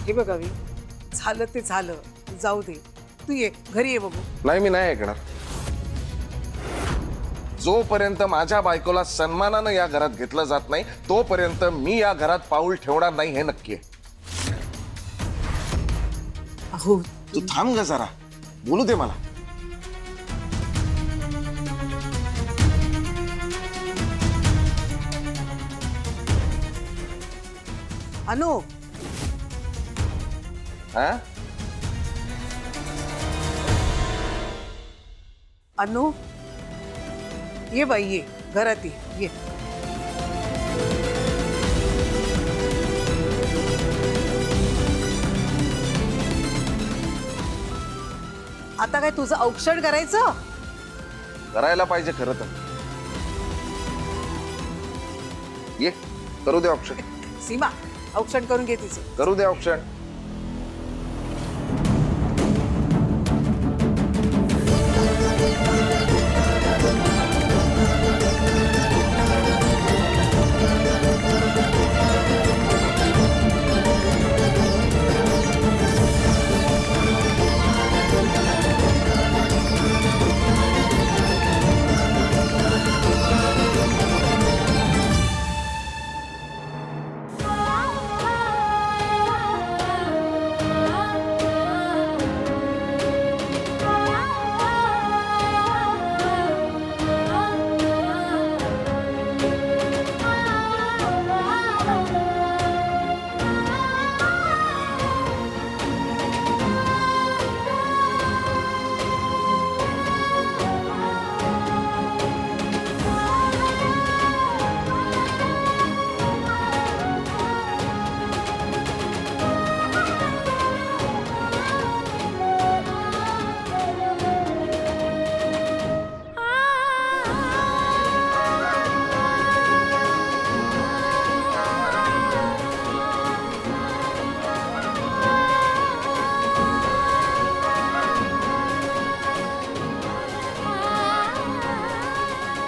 हे बघ अवी, झालं ते झालं, जाऊ दे. तू ये घरी ये बघू. नाही, मी नाही ऐकणार. जोपर्यंत माझ्या बायकोला सन्मानानं या घरात घेतलं जात नाही तोपर्यंत मी या घरात पाऊल ठेवणार नाही, हे नक्की आहे. अहो तू थांब ग जरा, बोलू दे मला. अनु, हा? अनु, ये बाई ये घरात ये. आता काय तुझं औक्षण करायचं? करायला पाहिजे खरं तर. ये करू दे ऑप्शन. सीमा, औक्षण करून घे तिचं. करू दे ऑप्शन.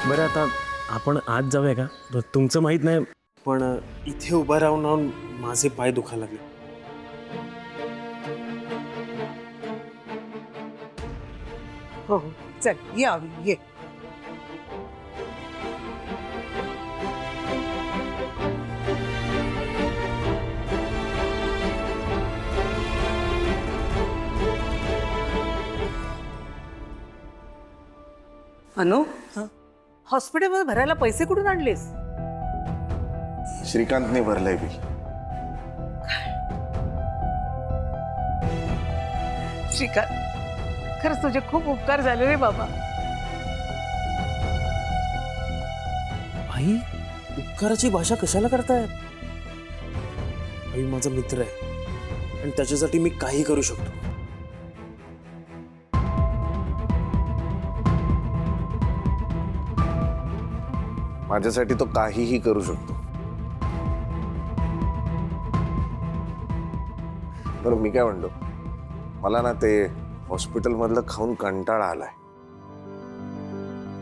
बरं, आता आपण आज जाऊया का? तुमचं माहीत नाही, पण इथे उभा राहून राहून माझे पाय दुखायला लागले. हो हो, चल ये अवी ये. अनु, हॉस्पिटलमध्ये भरायला पैसे कुठून आणलेस? श्रीकांतने भरलंय बिल. श्रीकांत, खरंच तुझे खूप उपकार झाले रे बाबा. आई, उपकाराची भाषा कशाला करताय? आई माझा मित्र आहे आणि त्याच्यासाठी मी काही करू शकतो. माझ्यासाठी तो काहीही करू शकतो. बरं, मी काय म्हणतो, मला ना ते हॉस्पिटल मधलं खाऊन कंटाळा आलाय.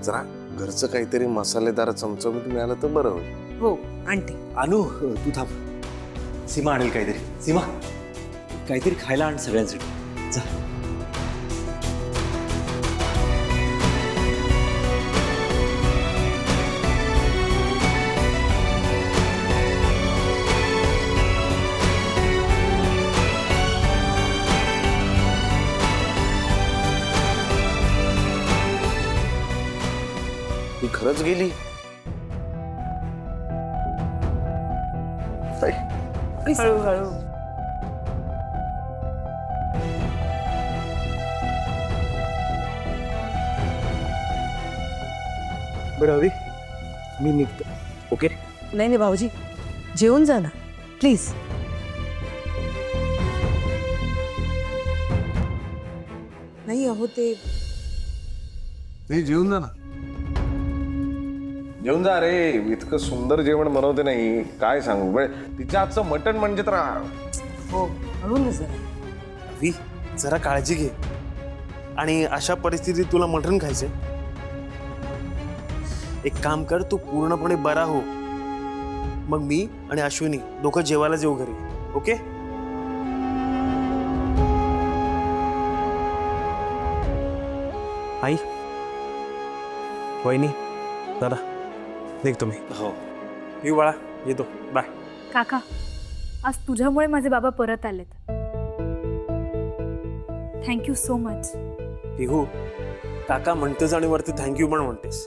जरा घरचं काहीतरी मसालेदार चमचमीत मिळालं तर बरं होईल. हो आणते. अनु, तू थांब. सीमा आणेल काहीतरी. सीमा, काहीतरी खायला आण सगळ्यांसाठी. जा. ती खरंच गेली. हळूहळू. बरं अवी, मी निघतो. ओके? नाही नाही भाऊजी, जेवून जा ना प्लीज. नाही अहो ते नाही, जेवून जा ना. जेवून जा रे. इतकं सुंदर जेवण बनवते नाही, काय सांगू. म्हणजे तिच्या हातचं मटण म्हणजे तर हो, हळून जरा. अवी, जरा काळजी घे. आणि अशा परिस्थितीत तुला मटण खायचंय? एक काम कर, तू पूर्णपणे बरा हो, मग मी आणि अश्विनी दोघं जेवायला जेऊ घरी. ओके? आई वहिनी दादा निघतो मी. हो येऊ बाळा, येतो, बाय. काका, आज तुझ्यामुळे माझे बाबा परत आलेत. Thank you so much. पिहू, काका म्हणतेस आणि वरती थँक्यू पण म्हणतेस.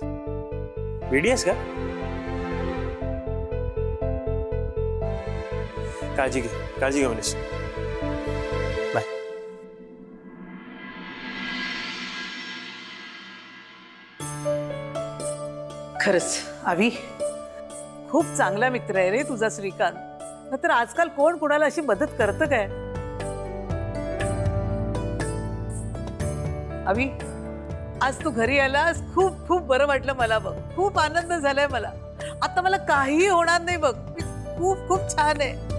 वेडी आहेस का? काळजी घे मनीष. बाय. खरंच आवी, खूप चांगला मित्र आहे रे तुझा श्रीकांत. नाहीतर आजकाल कोण कोणाला अशी मदत करतं काय? आवी, आज तू घरी आलास, खूप खूप बरं वाटलं मला बघ. खूप आनंद झालाय मला. आता मला काहीही होणार नाही बघ. मी खूप खूप छान आहे.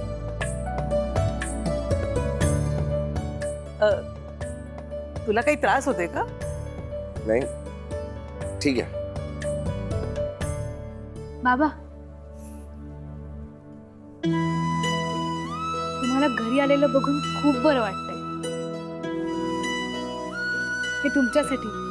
तुला काही त्रास होते का? नाही, ठीक आहे. बाबा, तुम्हाला घरी आलेलं बघून खूप बरं वाटतंय. हे तुमच्यासाठी.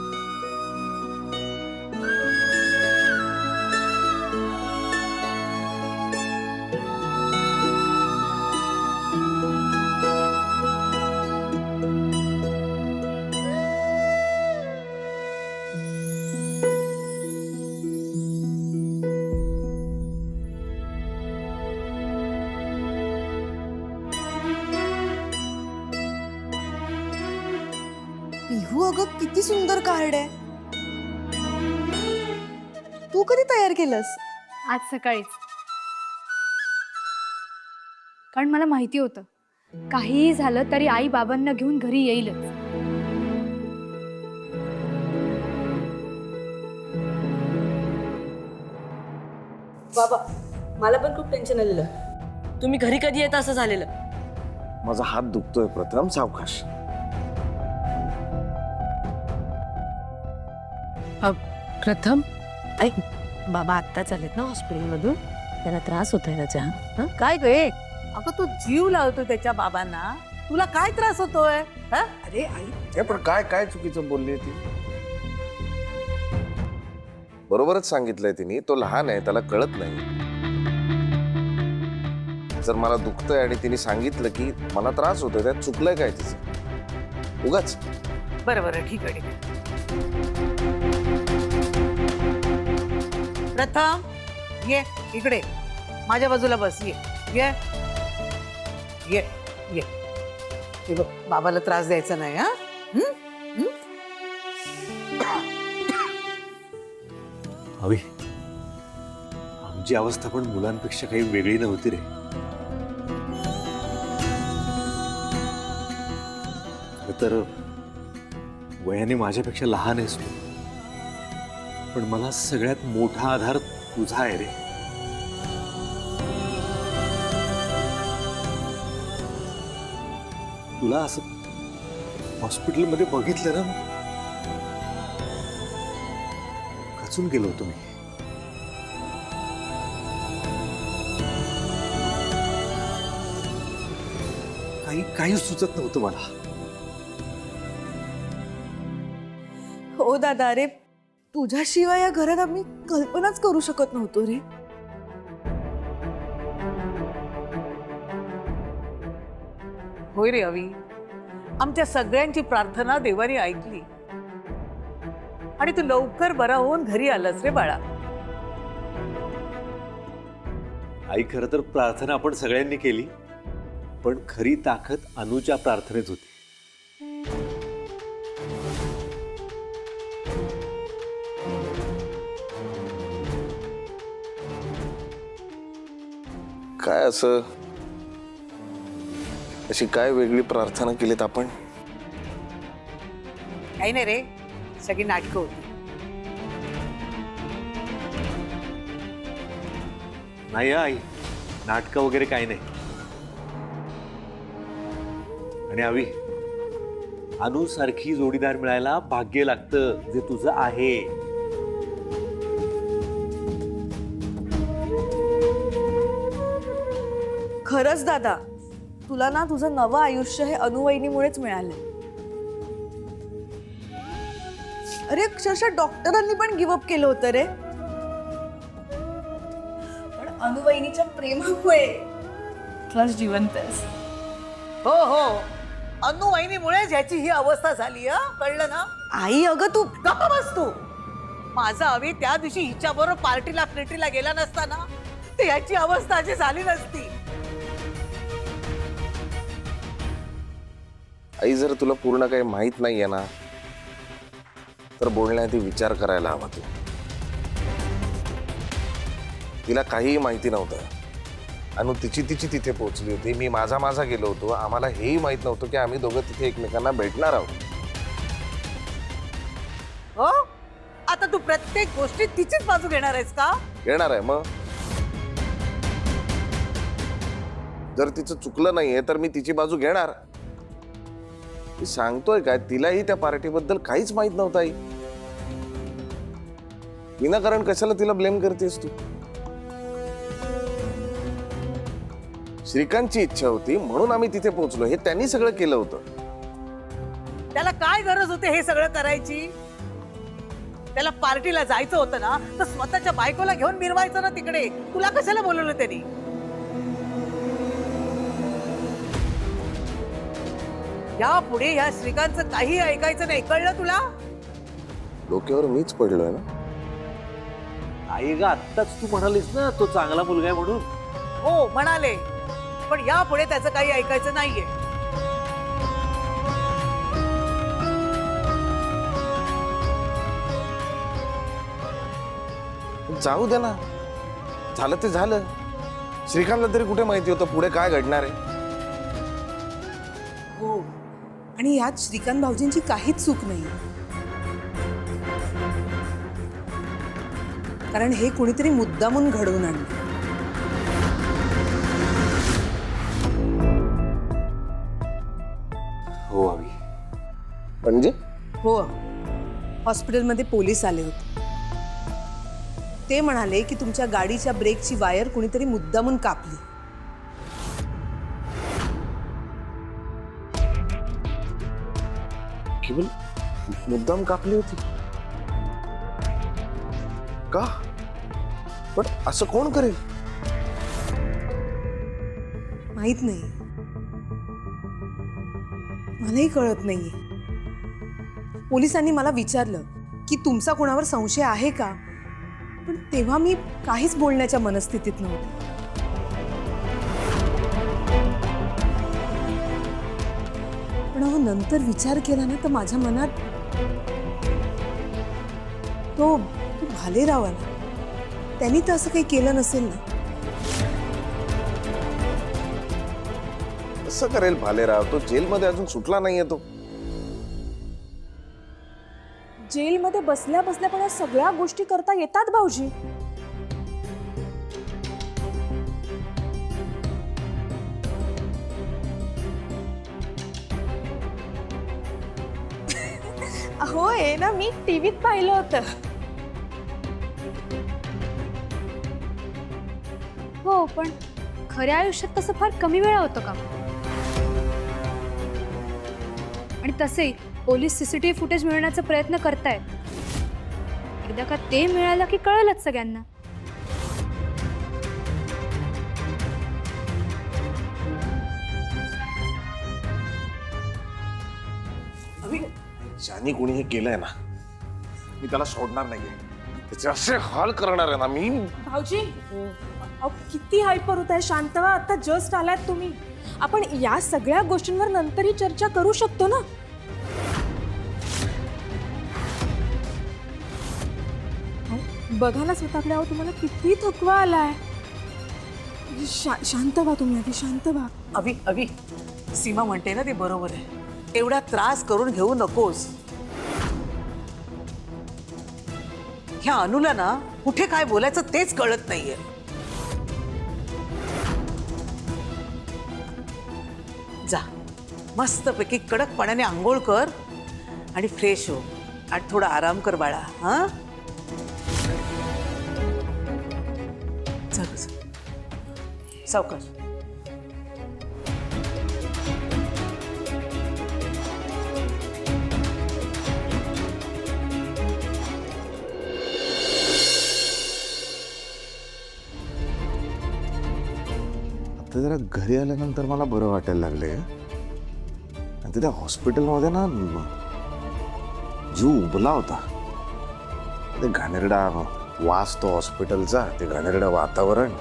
पिहू, अगं किती सुंदर कार्ड आहे. तू कधी तयार केलंस? आज सकाळीच. कारण मला माहिती होतं, काहीही झालं तरी आई बाबांना घेऊन घरी येईलच. बाबा, मला पण खूप टेन्शन आलेलं. तुम्ही घरी कधी येता असं झालेलं. माझा हात दुखतोय प्रथम, सावकाश. प्रथम ऐक, बाबा आत्ताच आलेत ना हॉस्पिटलमधून. त्यांना त्रास होतोय ना चहा. हं? काय गे? अगं तू जीव लावतो त्याच्या बाबांना, तुला काय त्रास होतोय? अरे आई, हे पण काय काय चुकीचं बोलली ती? बरोबरच सांगितलंय तिने. तो लहान आहे, त्याला कळत नाही. जर मला दुखतंय आणि तिने सांगितलं की मला त्रास होतोय, त्यात चुकलंय काय तिचं? उगाच. बरं बरं, ठीक आहे, ठीक आहे. प्रथम ये इकडे, माझ्या बाजूला बस. ये ये ये ये. हे बघ, बाबाला त्रास द्यायचा नाही. हा, हवी, आमची अवस्था पण मुलांपेक्षा काही वेगळी नव्हती रे. खरं तर वयाने माझ्यापेक्षा लहान आहेस तू, पण मला सगळ्यात मोठा आधार तुझा आहे रे. तुला असं हॉस्पिटलमध्ये बघितलं ना, खचून गेलो होतो मी. काही सुचत नव्हतं मला. हो दादा, अरे तुझ्याशिवाय या घरात आम्ही कल्पनाच करू शकत नव्हतो रे. होय रे अवी, आमच्या सगळ्यांची प्रार्थना देवाने ऐकली आणि तू लवकर बरा होऊन घरी आलास रे बाळा. आई, खरं तर प्रार्थना आपण सगळ्यांनी केली, पण खरी ताकद अनुच्या प्रार्थनेत होती. काय असं, अशी काय वेगळी प्रार्थना केलीत आपण? काही नाही रे, सगळी नाटकं होती. नाही आई, नाटकं वगैरे काही नाही. आणि अवी, अनु सारखी जोडीदार मिळायला भाग्य लागतं, जे तुझं आहे. खरंच दादा, तुला ना तुझं नवं आयुष्य हे अनुवहिनीमुळेच मिळालं. अरे अक्षरशः डॉक्टरांनी पण गिव्हअप केलं होतं रे, पण अनुवहिनीच्या प्रेमामुळे तुलाच जिवंत आहेस. हो हो, अनु वहिनीमुळेच ह्याची ही अवस्था झाली. कळलं ना? आई अगं तू गप्प बस तू. माझा अवी त्या दिवशी हिच्याबरोबर पार्टीला फ्लेटीला गेला नसता ना, तर ह्याची अवस्था अशी झाली नसती. आई, जर तुला पूर्ण काही माहित नाहीये ना, तर बोलण्याआधी विचार करायला हवा तू. तिला काहीही माहिती नव्हतं. अनु तिची तिथे पोहोचली होती, मी माझा गेलो होतो. आम्हाला हेही माहित नव्हतं की आम्ही दोघं तिथे एकमेकांना भेटणार आहोत. हो, आता तू प्रत्येक गोष्टीत तिचीच बाजू घेणार आहेस का? येणार आहे मग. जर तिचं चुकलं नाहीये तर मी तिची बाजू घेणार. मी सांगतोय काय, तिलाही त्या पार्टीबद्दल काहीच माहित नव्हतं. आई, विनाकारण कशाला तिला ब्लेम करतेस तू? श्रीकांतची इच्छा होती म्हणून आम्ही तिथे पोहोचलो. हे त्यांनी सगळं केलं होतं. त्याला काय गरज होते हे सगळं करायची? त्याला पार्टीला जायचं होतं ना, तर स्वतःच्या बायकोला घेऊन मिरवायचं ना तिकडे. तुला कशाला बोलवलं त्यांनी? यापुढे ह्या श्रीकांतचं काही ऐकायचं नाही, कळलं तुला? डोक्यावर मीच पडलोय ना. आई ग, आत्ताच तू म्हणालीस ना तो चांगला मुलगा आहे म्हणून. हो म्हणाले, पण यापुढे त्याचं काही ऐकायचं नाहीये. जाऊ दे ना, झालं ते झालं. श्रीकांतला तरी कुठे माहिती होतं पुढे काय घडणार आहे? हो, आणि यात श्रीकांत भाऊजींची काहीच चूक नाही, कारण हे कोणीतरी मुद्दामून घडवून आणलं. हो अवी. म्हणजे हो, हॉस्पिटलमध्ये पोलीस आले होते. ते म्हणाले की तुमच्या गाडीच्या ब्रेकची वायर कुणीतरी मुद्दामून कापली. केवळ मुद्दाम कापली होती का? पण असं कोण करेल? माहित नाही, मलाही कळत नाहीये. पोलिसांनी मला विचारलं की तुमचा कोणावर संशय आहे का, पण तेव्हा मी काहीच बोलण्याच्या मनस्थितीत नव्हते. पण अहो, नंतर विचार केला ना तर माझ्या मनात तो भालेराव आला. त्यांनी तर असं काही केलं नसेल ना. कसं करेल भालेराव? तो जेलमध्ये अजून सुटला नाहीये. तो जेलमध्ये बसल्या बसल्या पण या सगळ्या गोष्टी करता येतात भाऊजी. अहो, हे ना मी टीव्हीत पाहिलं होतं. हो, पण खऱ्या आयुष्यात तसं फार कमी वेळा होतं का? आणि तसे पोलीस सीसीटीव्ही फुटेज मिळवण्याचा प्रयत्न करतायत. एकदा का ते मिळालं की कळलंच सगळ्यांना. ज्याने कोणी हे केलंय ना, मी त्याला सोडणार नाहीये. त्याचे असे हाल करणार आहे ना मी. भाऊजी, अहो, किती हायपर होत आहे. शांत व्हा, आता जस्ट आलात तुम्ही. आपण या सगळ्या गोष्टींवर नंतरही चर्चा करू शकतो ना. बघा ना स्वतःकडे, अहो तुम्हाला किती थकवा आलाय. शांत व्हा तुम्ही, आधी शांत व्हा. अवी अवी, सीमा म्हणते ना ते बरोबर आहे. एवढा त्रास करून घेऊ नकोस. ह्या अनुला ना कुठे काय बोलायचं तेच कळत नाहीये. जा, मस्तपैकी कडक पाण्याने आंघोळ कर आणि फ्रेश हो आणि थोडा आराम कर बाळा. हा, चल सावकाश. आता जरा घरी आल्यानंतर मला बरं वाटायला लागले आणि तिथे हॉस्पिटलमध्ये ना जीव उबला होता. ते घाणेरडा वास तो हॉस्पिटलचा, ते घाणेरडं वातावरण.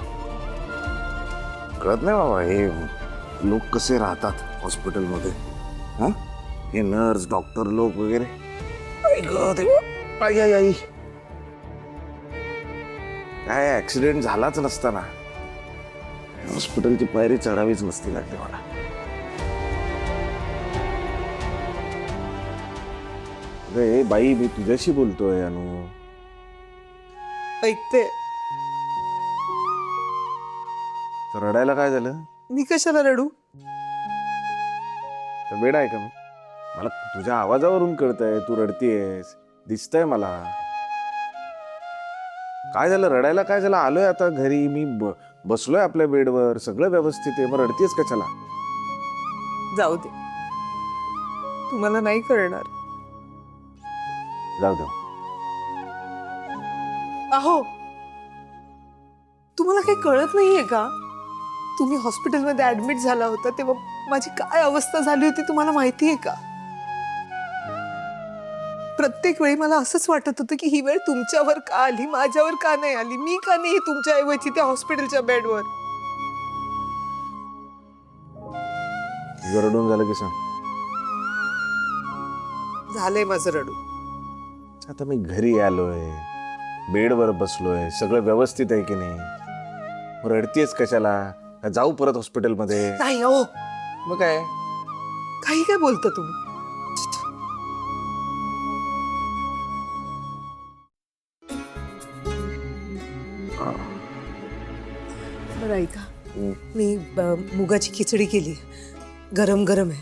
कळत नाही बाबा हे लोक कसे राहतात हॉस्पिटलमध्ये. हा, हे नर्स डॉक्टर लोक वगैरे. आई गं देवा, आई आई आई, काय ऍक्सिडेंट झालाच नसताना हॉस्पिटलची पायरी चढावीच नसती लागली मला. अरे बाई, मी तुझ्याशी बोलतोय अनु. ऐकते. तर रडायला काय झालं? मी कशाला रडू? तर वेड आहे का मी? मला तुझ्या आवाजावरून कळतंय तू रडतीयस, दिसतंय मला. काय झालं रडायला? काय झालं? आलोय आता घरी, मी बसलोय आपल्या बेडवर, सगळं व्यवस्थित आहे, मग रडतीयस कशाला? जाऊ दे, तुम्हाला नाही कळणार. जाऊ दे. अहो, तुम्हाला काही कळत नाहीये का? तुम्ही हॉस्पिटलमध्ये ऍडमिट झाला होता तेव्हा माझी काय अवस्था झाली होती तुम्हाला माहितीये का? प्रत्येक वेळी मला असंच वाटत होतं की ही वेळ तुमच्यावर का आली, माझ्यावर का नाही आली, मी का नाही तुमच्या ऐवजी त्या हॉस्पिटलच्या बेडवर. तुझं रडून झालं की सांग. झालंय माझं रडू. आता मी घरी आलोय, बेडवर बसलोय, सगळं व्यवस्थित आहे की नाही? मग रडतीयस कशाला? का जाऊ परत हॉस्पिटलमध्ये? नाही हो, मग काय? काही काय बोलता तुम्ही? बरं ऐका, मी मुगाची खिचडी केली, गरम गरम आहे,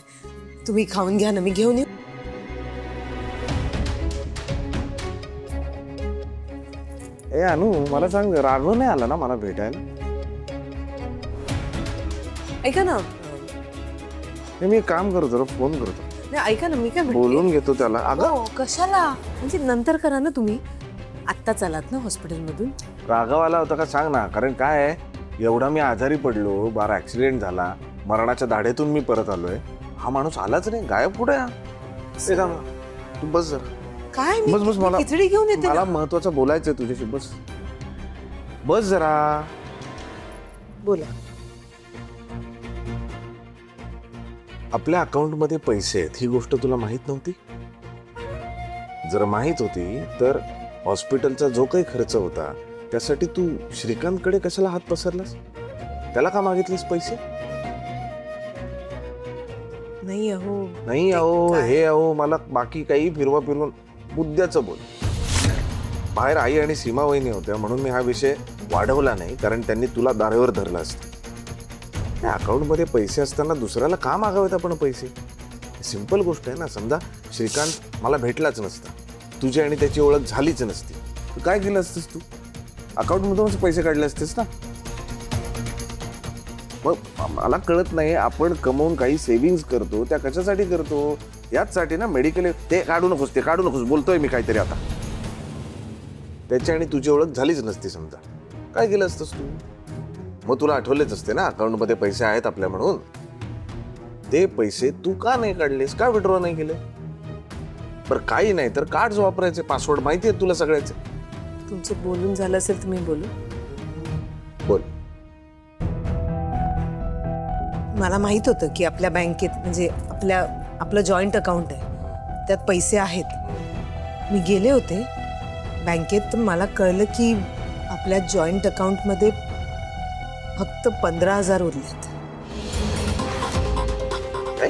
तुम्ही खाऊन घ्या ना, मी घेऊन येऊ. ए अनु, मला सांग, राघव नाही आला ना मला भेटायला? ऐका ना, हे मी एक काम करतो रे, फोन करतो, नाही ऐका ना, मी काय म्हणते, बोलून घेतो त्याला. अगं हो, कशाला म्हणजे नंतर करा ना तुम्ही. आत्ता चालात ना हॉस्पिटलमधून? राघव आला होता का सांग ना, कारण काय आहे, एवढा मी आजारी पडलो, बारा ऍक्सिडेंट झाला, मरणाच्या दाढेतून मी परत आलोय, हा माणूस आलाच नाही, गायब कुठे? ए थांब, तू बस जरा. काय बस बस, मला खिचडी घेऊन येते मला ना. महत्वाचं बोलायचंय तुझ्याशी, बस बस जरा. बोला. आपल्या अकाउंटमध्ये पैसे आहेत ही गोष्ट तुला माहित नव्हती? जर माहित होती तर हॉस्पिटलचा जो काही खर्च होता त्यासाठी तू श्रीकांतकडे कशाला हात पसरलास? त्याला का मागितलेस पैसे? नाही अहो, नाही अहो, काय? हे अहो, मला बाकी काही फिरवा फिरवून मुद्द्याचं बोल. बाहेर आई आणि सीमा वहिनी होत्या म्हणून मी हा विषय वाढवला नाही, कारण त्यांनी तुला दारेवर धरलं असतं. त्या अकाउंटमध्ये पैसे असताना दुसऱ्याला का मागावेत आपण पैसे? सिंपल गोष्ट आहे ना. समजा श्रीकांत मला भेटलाच नसता, तुझी आणि त्याची ओळख झालीच नसती, तू काय केलं असतेस? तू अकाउंटमधूनच पैसे काढले असतेस ना. मग मला कळत नाही, आपण कमवून काही सेव्हिंग्स करतो, त्या कशासाठी करतो? याचसाठी ना, मेडिकल. ते काढू नकोस, ते काढू नकोस, बोलतोय मी काहीतरी आता. त्याची आणि तुझी ओळख झालीच नसती समजा, काय केलं असतंस तू? मग तुला आठवलेच असते ना अकाउंटमध्ये पैसे आहेत आपल्या म्हणून. ते पैसे तू का नाही काढलेस, का विड्रॉ नाही केले? बरं काही नाही तर कार्ड्स वापरायचे, पासवर्ड माहिती आहे तुला सगळ्याचे. तुमचं बोलून झालं असेल तर मी बोलू. बोल. मला माहित होतं की आपल्या बँकेत म्हणजे आपलं जॉईंट अकाउंट आहे, त्यात पैसे आहेत. मी गेले होते बँकेत तर मला कळलं की आपल्या जॉईंट अकाउंटमध्ये फक्त 15,000 उरलेत. काय?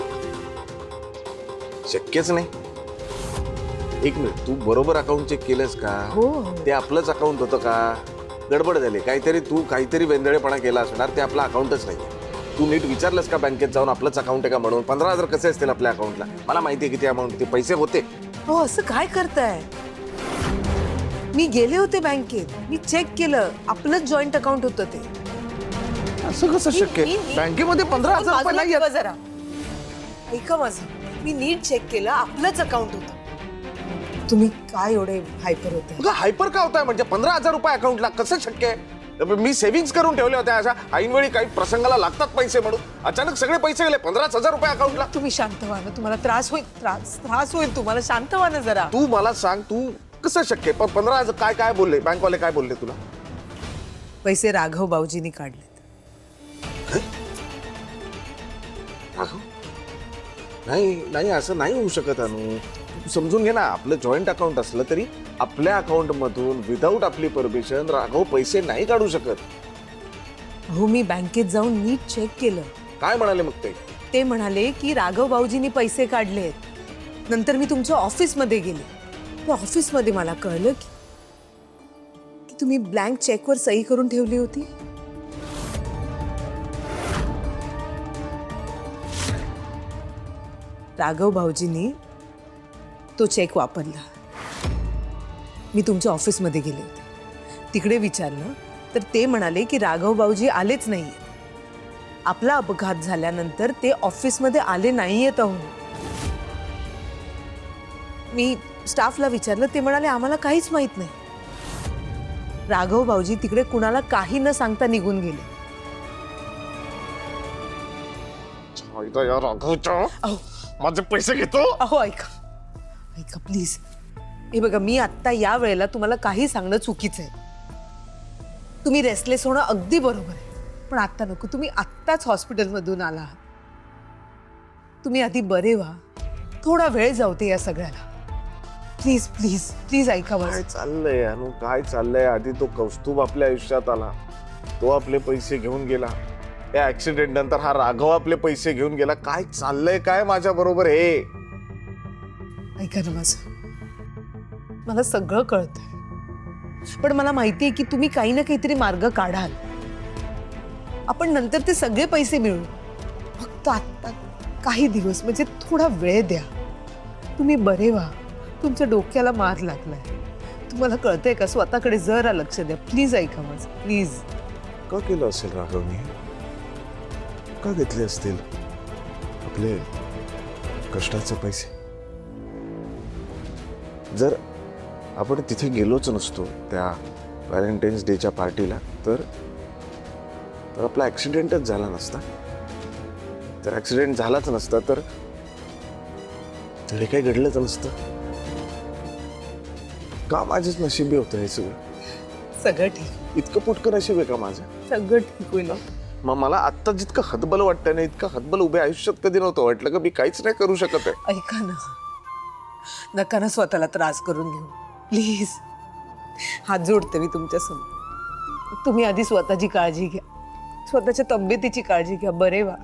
शक्यच नाही. एक मिनिट, तू बरोबर अकाउंट चेक केलंस का? हो. ते आपलंच अकाउंट होतं का? गडबड झाली काहीतरी, तू काहीतरी वेंदळेपणा केला असणार, ते आपलं अकाउंटच नाही. तू नीट विचारलंस का बँकेत जाऊन आपलंच अकाउंट आहे का म्हणून? 15,000 कसे असतील आपल्या अकाउंटला? मला माहिती आहे किती अमाऊंट, ते पैसे होते. हो, असं काय करताय? मी गेले होते बँकेत, मी चेक केलं, आपलंच जॉईंट अकाउंट होतं ते. असं कसं शक्य? बँकेमध्ये 15,000 रुपये नाही आहेत. जरा ऐका माझं, मी नीट चेक केलं, आपलंच अकाउंट होतं. तुम्ही काय एवढे हायपर होते? हायपर का होताय? म्हणजे 15,000 रुपये अकाउंटला कसं शक्य आहे? मी सेव्हिंग्ज करून ठेवल्या होत्या, अशा ऐनवेळी काही प्रसंगाला लागतात पैसे म्हणून अचानक सगळे पैसे गेले. 15,000 रुपये अकाउंटला. तुम्ही शांत व्हा ना, तुम्हाला त्रास होईल, त्रास होईल तुम्हाला. शांत व्हा ना जरा. तू मला सांग, तू कसं शक्य? पण 15,000 काय काय बोलले बँकवाले? काय बोलले तुला? पैसे राघव भाऊजींनी काढलेत. राघव? नाही नाही, असं नाही होऊ शकत अनु. तू समजून घे ना, आपलं जॉईंट अकाउंट असलं तरी आपल्या अकाउंट मधून विदाऊट आपली परमिशन राघव पैसे नाही काढू शकत. हो, मी बँकेत जाऊन नीट चेक केलं. काय म्हणाले मग ते? ते म्हणाले की राघव भाऊजींनी पैसे काढलेत. नंतर मी तुमच्या ऑफिसमध्ये गेले. त्या ऑफिसमध्ये मला कळलं की तुम्ही ब्लँक चेकवर सही करून ठेवली होती. राघव भाऊजींनी तो चेक वापरला. मी तुमच्या ऑफिसमध्ये गेले होते. तिकडे विचारलं तर ते म्हणाले की राघव भाऊजी आलेच नाही. आपला अपघात झाल्यानंतर ते ऑफिसमध्ये आले नाहीयेत. अहो, मी स्टाफला विचारलं, ते म्हणाले आम्हाला काहीच माहित नाही. राघव भाऊजी तिकडे कुणाला काही न सांगता निघून गेले. अहो, माझे पैसे घेतो. अहो ऐका ऐका प्लीज. हे बघा, मी आत्ता या वेळेला तुम्हाला काही सांगणं चुकीचं आहे. तुम्ही रेस्टलेस होणं अगदी बरोबर आहे, पण आत्ता नको. तुम्ही आत्ताच हॉस्पिटलमधून आला आहात. तुम्ही आधी बरे व्हा, थोडा वेळ जाऊ दे या सगळ्याला. प्लीज प्लीज प्लीज ऐका बस. काय चाललंय अनु? काय चाललंय? आधी तो कौस्तुभ आपल्या आयुष्यात आला, तो आपले पैसे घेऊन गेला. या ऍक्सिडेंट नंतर हा राघव आपले पैसे घेऊन गेला. काय चाललंय काय माझ्या बरोबर? हे ऐका ना माझं, मला सगळं कळतंय, पण मला माहिती आहे की तुम्ही काही ना काहीतरी मार्ग काढाल. आपण नंतर ते सगळे पैसे मिळू. फक्त आत्ता काही दिवस, म्हणजे थोडा वेळ द्या. तुम्ही बरे व्हा. तुमच्या डोक्याला मार लागलाय. तुम्हाला कळतंय का? स्वतःकडे जरा लक्ष द्या. प्लीज ऐका माझं, प्लीज. का केलं असेल राघवने? का घेतले असतील आपले कष्टाचे पैसे? जर आपण तिथे गेलोच नसतो त्या व्हॅलेंटाईन्स डेच्या पार्टीला, तर आपला ऍक्सिडेंटच झाला नसता. तर ऍक्सिडेंट झालाच नसता तर हे काही घडलंच नसतं. का माझेच नशिबी होतं हे सगळं? सगळं ठीक, इतकं पुटकं नशीब आहे का माझं? सगळं ठीक होईल. मग मला आत्ता जितकं हतबल वाटतंय ना, इतकं हतबल उभ्या आयुष्यात कधी नव्हतं वाटलं का मी काहीच नाही करू शकत आहे. ऐका ना, नका ना स्वतःला त्रास करून घेऊ. प्लीज, हात जोडते मी तुमच्या समोर. तुम्ही आधी स्वतःची काळजी घ्या, स्वतःच्या तब्येतीची काळजी घ्या. बरे व्हा.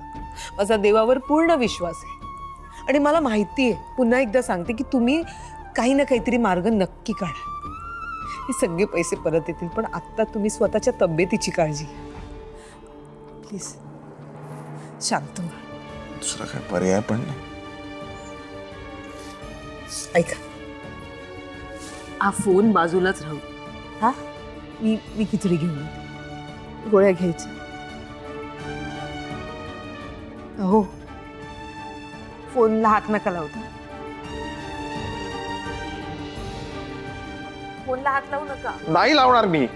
माझा देवावर पूर्ण विश्वास आहे आणि मला माहिती आहे, पुन्हा एकदा सांगते की तुम्ही काही ना काहीतरी मार्ग नक्की काढा. हे सगळे पैसे परत येतील, पण आत्ता तुम्ही स्वतःच्या तब्येतीची काळजी घ्या. प्लीज शांत व्हा. दुसरा काय पर्याय पण नाही. ऐका, हा फोन बाजूलाच राहू. हा, मी खिचडी घेऊन येते. गोळ्या घ्यायच्या. हो, फोनला हात नका लावता. फोनला हात लावू नका. नाही लावणार मी.